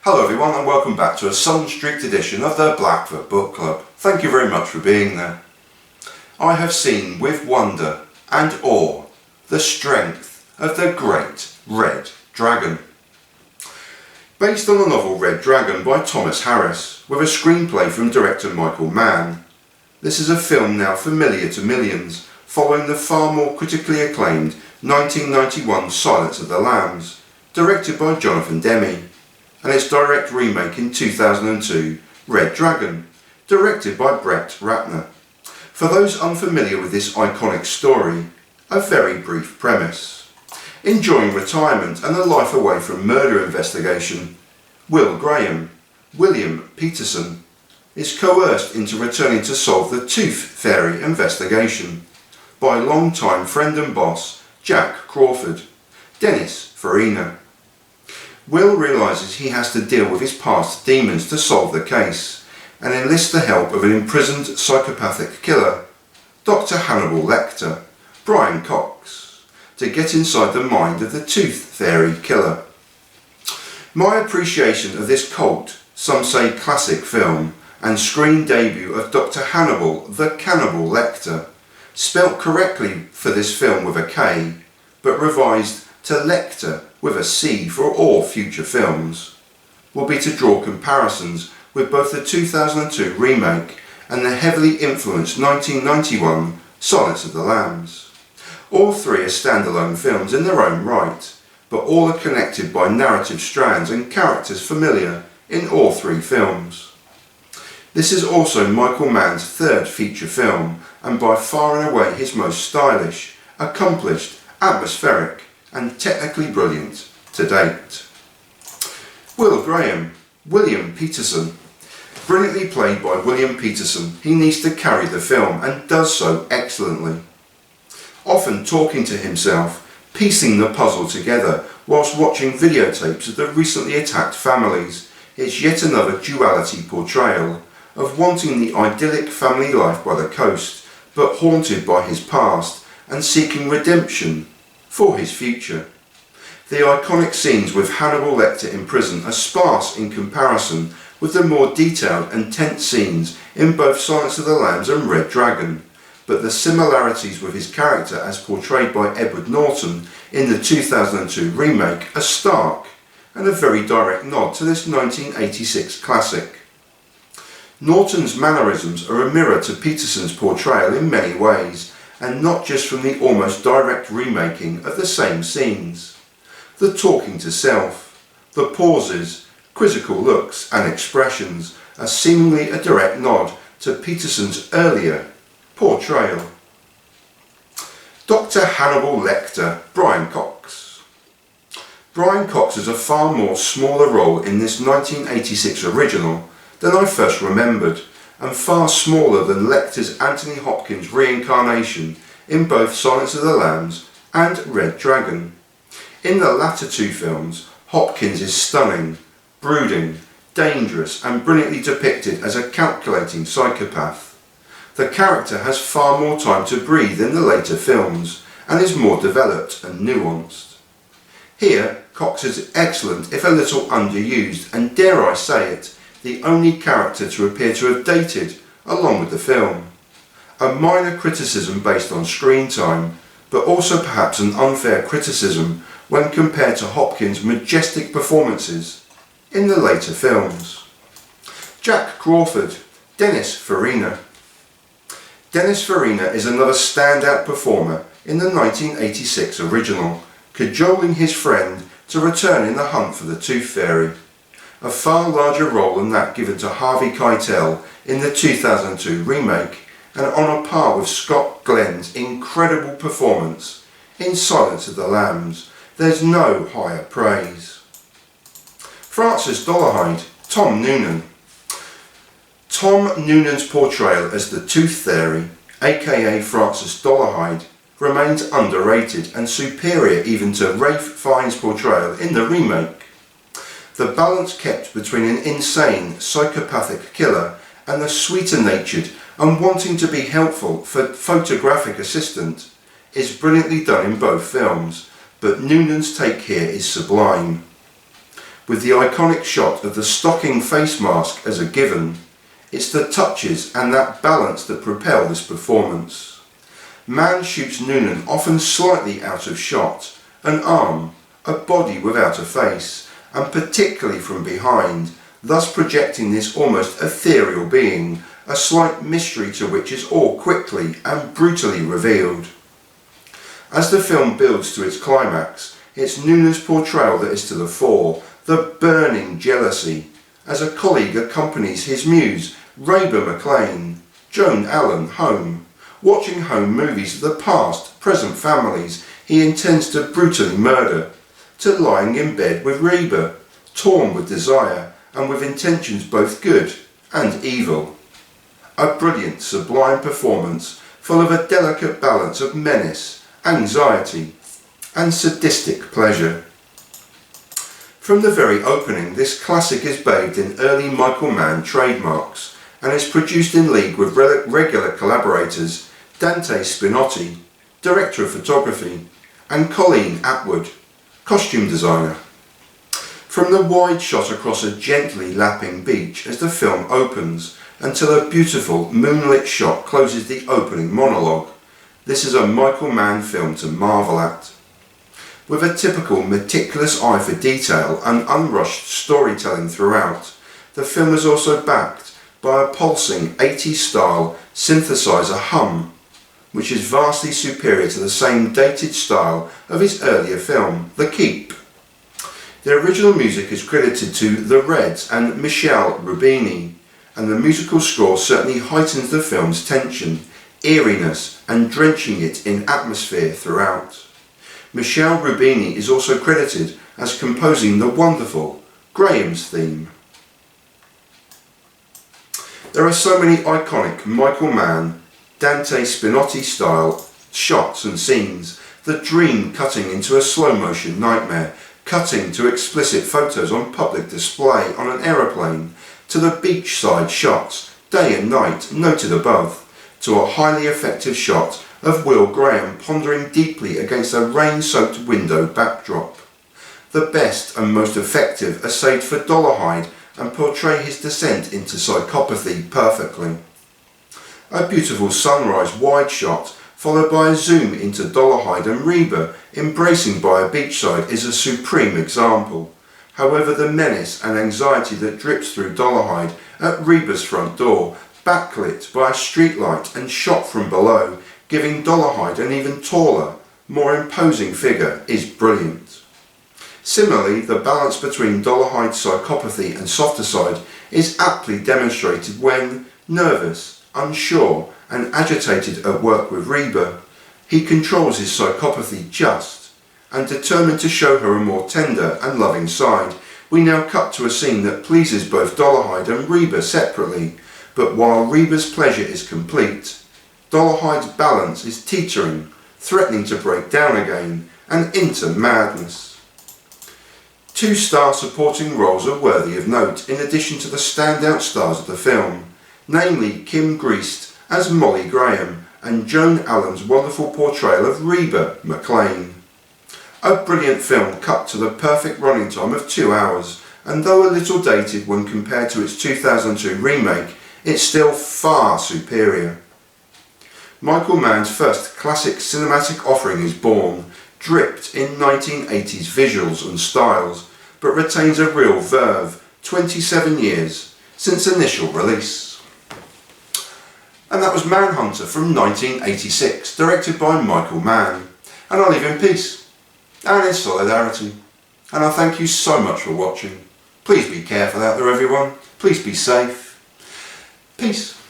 Hello everyone and welcome back to a sun-streaked edition of the Blackfoot Book Club. Thank you very much for being there. I have seen with wonder and awe the strength of the great Red Dragon. Based on the novel Red Dragon by Thomas Harris, with a screenplay from director Michael Mann, this is a film now familiar to millions, following the far more critically acclaimed 1991 Silence of the Lambs, directed by Jonathan Demme, and its direct remake in 2002, Red Dragon, directed by Brett Ratner. For those unfamiliar with this iconic story, a very brief premise. Enjoying retirement and a life away from murder investigation, Will Graham, William Petersen, is coerced into returning to solve the Tooth Fairy investigation by longtime friend and boss Jack Crawford, Dennis Farina. Will realises he has to deal with his past demons to solve the case, and enlists the help of an imprisoned psychopathic killer, Dr. Hannibal Lecktor, Brian Cox, to get inside the mind of the Tooth Fairy killer. My appreciation of this cult, some say classic film, and screen debut of Dr. Hannibal the Cannibal Lecktor, spelt correctly for this film with a K, but revised to Lecktor with a C for all future films, will be to draw comparisons with both the 2002 remake and the heavily influenced 1991 Silence of the Lambs. All three are standalone films in their own right, but all are connected by narrative strands and characters familiar in all three films. This is also Michael Mann's third feature film, and by far and away his most stylish, accomplished, atmospheric and technically brilliant to date. Will Graham, William Petersen. Brilliantly played by William Petersen, he needs to carry the film and does so excellently. Often talking to himself, piecing the puzzle together whilst watching videotapes of the recently attacked families, it's yet another duality portrayal of wanting the idyllic family life by the coast, but haunted by his past and seeking redemption for his future. The iconic scenes with Hannibal Lecktor in prison are sparse in comparison with the more detailed and tense scenes in both Silence of the Lambs and Red Dragon, but the similarities with his character as portrayed by Edward Norton in the 2002 remake are stark and a very direct nod to this 1986 classic. Norton's mannerisms are a mirror to Petersen's portrayal in many ways, and not just from the almost direct remaking of the same scenes. The talking to self, the pauses, quizzical looks and expressions are seemingly a direct nod to Petersen's earlier portrayal. Dr. Hannibal Lecktor, Brian Cox. Brian Cox has a far more smaller role in this 1986 original than I first remembered, and far smaller than Lecter's Anthony Hopkins reincarnation in both Silence of the Lambs and Red Dragon. In the latter two films, Hopkins is stunning, brooding, dangerous and brilliantly depicted as a calculating psychopath. The character has far more time to breathe in the later films and is more developed and nuanced. Here, Cox is excellent if a little underused and, dare I say it, the only character to appear to have dated along with the film. A minor criticism based on screen time, but also perhaps an unfair criticism when compared to Hopkins' majestic performances in the later films. Jack Crawford, Dennis Farina. Dennis Farina is another standout performer in the 1986 original, cajoling his friend to return in the hunt for the Tooth Fairy. A far larger role than that given to Harvey Keitel in the 2002 remake, and on a par with Scott Glenn's incredible performance in Silence of the Lambs. There's no higher praise. Francis Dolarhyde, Tom Noonan. Tom Noonan's portrayal as the Tooth Fairy, aka Francis Dolarhyde, remains underrated and superior even to Ralph Fiennes' portrayal in the remake. The balance kept between an insane, psychopathic killer and the sweeter-natured and wanting to be helpful photographic assistant is brilliantly done in both films, but Noonan's take here is sublime. With the iconic shot of the stocking face mask as a given, it's the touches and that balance that propel this performance. Mann shoots Noonan often slightly out of shot, an arm, a body without a face, and particularly from behind, thus projecting this almost ethereal being, a slight mystery to which is all quickly and brutally revealed. As the film builds to its climax, it's Noonan's portrayal that is to the fore, the burning jealousy, as a colleague accompanies his muse, Reba McClane, Joan Allen, home, watching home movies of the past, present families he intends to brutally murder, to lying in bed with Reba, torn with desire and with intentions both good and evil. A brilliant, sublime performance full of a delicate balance of menace, anxiety and sadistic pleasure. From the very opening, this classic is bathed in early Michael Mann trademarks and is produced in league with regular collaborators Dante Spinotti, director of photography, and Colleen Atwood, costume designer. From the wide shot across a gently lapping beach as the film opens until a beautiful moonlit shot closes the opening monologue, this is a Michael Mann film to marvel at. With a typical meticulous eye for detail and unrushed storytelling throughout, the film is also backed by a pulsing 80s style synthesizer hum, which is vastly superior to the same dated style of his earlier film, The Keep. The original music is credited to The Reds and Michele Rubini, and the musical score certainly heightens the film's tension, eeriness and drenching it in atmosphere throughout. Michele Rubini is also credited as composing the wonderful Graham's theme. There are so many iconic Michael Mann, Dante Spinotti style shots and scenes, the dream cutting into a slow motion nightmare, cutting to explicit photos on public display on an aeroplane, to the beachside shots, day and night, noted above, to a highly effective shot of Will Graham pondering deeply against a rain-soaked window backdrop. The best and most effective are saved for Dolarhyde and portray his descent into psychopathy perfectly. A beautiful sunrise wide shot followed by a zoom into Dolarhyde and Reba embracing by a beachside is a supreme example. However, the menace and anxiety that drips through Dolarhyde at Reba's front door, backlit by a streetlight and shot from below, giving Dolarhyde an even taller, more imposing figure, is brilliant. Similarly, the balance between Dolarhyde's psychopathy and softer side is aptly demonstrated when, nervous, unsure and agitated at work with Reba, he controls his psychopathy just, and determined to show her a more tender and loving side, we now cut to a scene that pleases both Dolarhyde and Reba separately, but while Reba's pleasure is complete, Dolarhyde's balance is teetering, threatening to break down again, and into madness. Two star supporting roles are worthy of note in addition to the standout stars of the film, namely Kim Greist as Molly Graham and Joan Allen's wonderful portrayal of Reba McClane. A brilliant film cut to the perfect running time of 2 hours, and though a little dated when compared to its 2002 remake, it's still far superior. Michael Mann's first classic cinematic offering is born, dripped in 1980s visuals and styles, but retains a real verve 27 years since initial release. And that was Manhunter from 1986, directed by Michael Mann. And I live in peace and in solidarity. And I thank you so much for watching. Please be careful out there, everyone. Please be safe. Peace.